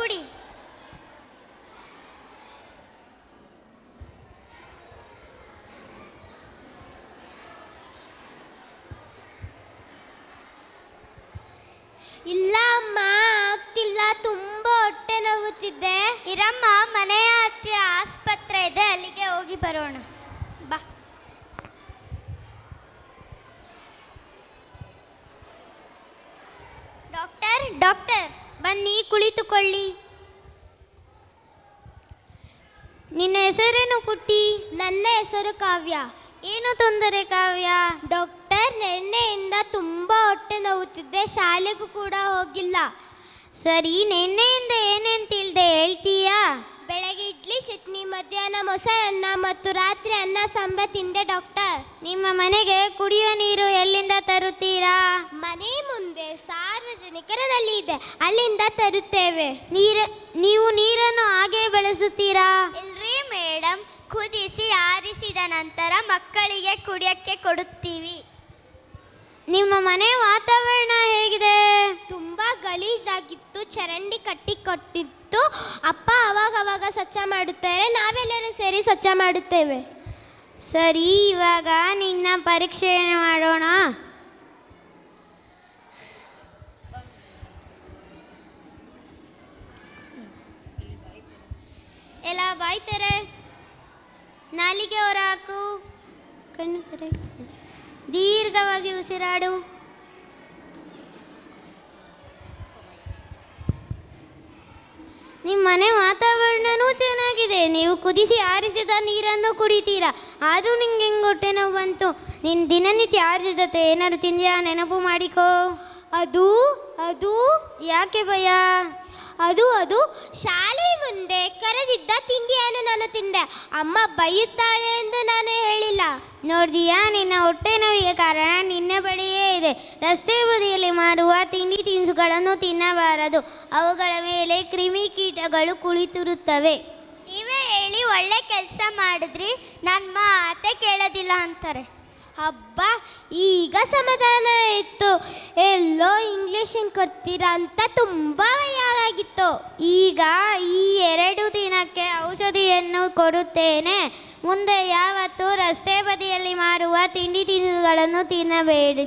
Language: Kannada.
ಕುಡಿ. ಇಲ್ಲ ಅಮ್ಮ, ಆಗ್ತಿಲ್ಲ, ತುಂಬ ಹೊಟ್ಟೆ ನೋವುತ್ತಿದ್ದೆ. ಇರಮ್ಮ, ಮನೆಯ ಹತ್ತಿರ ಆಸ್ಪತ್ರೆ ಇದೆ, ಅಲ್ಲಿಗೆ ಹೋಗಿ ಬರೋಣ ಬಾ. ಡಾಕ್ಟರ್ ಡಾಕ್ಟರ್, ಬನ್ನಿ ಕುಳಿತುಕೊಳ್ಳಿ. ನಿನ್ನ ಹೆಸರೇನು ಪುಟ್ಟಿ? ನನ್ನ ಹೆಸರು ಕಾವ್ಯ. ಏನು ತೊಂದರೆ ಕಾವ್ಯ? ಡಾಕ್ಟರ್, ನಿನ್ನೆಯಿಂದ ತುಂಬ ಹೊಟ್ಟೆ ನೋವುತ್ತಿದ್ದೆ, ಶಾಲೆಗೂ ಕೂಡ ಹೋಗಿಲ್ಲ. ಸರಿ, ನಿನ್ನೆಯಿಂದ ಏನೇನು ತಿಳಿದೆ ಹೇಳ್ತೀಯಾ? ಬೆಳಗ್ಗೆ ಇಡ್ಲಿ ಚಟ್ನಿ, ಮಧ್ಯಾಹ್ನ ಮೊಸರನ್ನ ಮತ್ತು ರಾತ್ರಿ ಅನ್ನ ಸಾಂಬಾರ್ ತಿಂದೆ ಡಾಕ್ಟರ್. ನಿಮ್ಮ ಮನೆಗೆ ಕುಡಿಯುವ ನೀರು ಎಲ್ಲಿಂದ ತರುತ್ತೀರಾ? ಮನೆ ಮುಂದೆ ಸಾರ್ವಜನಿಕರ ನಲ್ಲಿ ಇದೆ, ಅಲ್ಲಿಂದ ತರುತ್ತೇವೆ. ನೀವು ನೀರನ್ನು ಹಾಗೆ ಬಳಸುತ್ತೀರಾ? ಇಲ್ರಿ ಮೇಡಮ್, ಕುದಿಸಿ ಆರಿಸಿದ ನಂತರ ಮಕ್ಕಳಿಗೆ ಕುಡಿಯಕ್ಕೆ ಕೊಡುತ್ತೀವಿ. ನಿಮ್ಮ ಮನೆ ವಾತಾವರಣ ಹೇಗಿದೆ? ತುಂಬ ಗಲೀಜಾಗಿತ್ತು, ಚರಂಡಿ ಕಟ್ಟಿಕೊಟ್ಟಿತ್ತು. ಅಪ್ಪ ಅವಾಗ ಸ್ವಚ್ಛ ಮಾಡುತ್ತಾರೆ, ನಾವೆಲ್ಲರೂ ಸೇರಿ ಸ್ವಚ್ಛ ಮಾಡುತ್ತೇವೆ. ಸರಿ, ಇವಾಗ ನಿನ್ನ ಪರೀಕ್ಷೆ ಮಾಡೋಣ. ಎಲ್ಲ ಬಾಯ್ ತೆರೆ, ನಾಲಿಗೆ ಹೊರ ಹಾಕು, ಕಣ್ಣು ತೆರೆ, ದೀರ್ಘವಾಗಿ ಉಸಿರಾಡು. ನಿಮ್ಮ ಮನೆ ವಾತಾವರಣನೂ ಚೆನ್ನಾಗಿದೆ, ನೀವು ಕುದಿಸಿ ಆರಿಸಿದ ನೀರನ್ನು ಕುಡಿತೀರಾ, ಆದರೂ ನಿಂಗೆ ಹೆಂಗೆ ಹೊಟ್ಟೆ ನೋವು ಬಂತು? ನಿನ್ನ ದಿನನಿತ್ಯ ಆಹಾರದ ಜೊತೆ ಏನಾದ್ರು ತಿಂದ್ಯಾ? ನೆನಪು ಮಾಡಿಕೋ. ಅದು ಅದು ಯಾಕೆ ಭಯ? ಅದು ಶಾಲೆ ಮುಂದೆ ಕರೆದಿದ್ದ ತಿಂಡಿಯನ್ನು ನಾನು ತಿಂದೆ. ಅಮ್ಮ ಬೈಯುತ್ತಾಳೆ ಎಂದು ನಾನು ಹೇಳಿಲ್ಲ. ನೋಡಿದೀಯಾ, ನಿನ್ನ ಹೊಟ್ಟೆ ನೋವಿಗೆ ಕಾರಣ ನಿನ್ನ ಬಳಿಯೇ ಇದೆ. ರಸ್ತೆ ಬದಿಯಲ್ಲಿ ಮಾರುವ ತಿಂಡಿ ತಿನಿಸುಗಳನ್ನು ತಿನ್ನಬಾರದು, ಅವುಗಳ ಮೇಲೆ ಕ್ರಿಮಿಕೀಟಗಳು ಕುಳಿತಿರುತ್ತವೆ. ನೀವೇ ಹೇಳಿ, ಒಳ್ಳೆ ಕೆಲಸ ಮಾಡಿದ್ರಿ, ನನ್ನ ಮಾತೆ ಕೇಳೋದಿಲ್ಲ ಅಂತಾರೆ. ಹಬ್ಬ, ಈಗ ಸಮಾಧಾನ ಇತ್ತು. ಎಲ್ಲೋ ಇಂಗ್ಲೀಷನ್ ಕೊಡ್ತೀರಾ ಅಂತ ತುಂಬ ಭಯವಾಗಿತ್ತು. ಈಗ ಈ 2 ದಿನಕ್ಕೆ ಔಷಧಿಯನ್ನು ಕೊಡುತ್ತೇನೆ. ಮುಂದೆ ಯಾವತ್ತೂ ರಸ್ತೆ ಬದಿಯಲ್ಲಿ ಮಾರುವ ತಿಂಡಿ ತಿನಿಸುಗಳನ್ನು ತಿನ್ನಬೇಡಿ.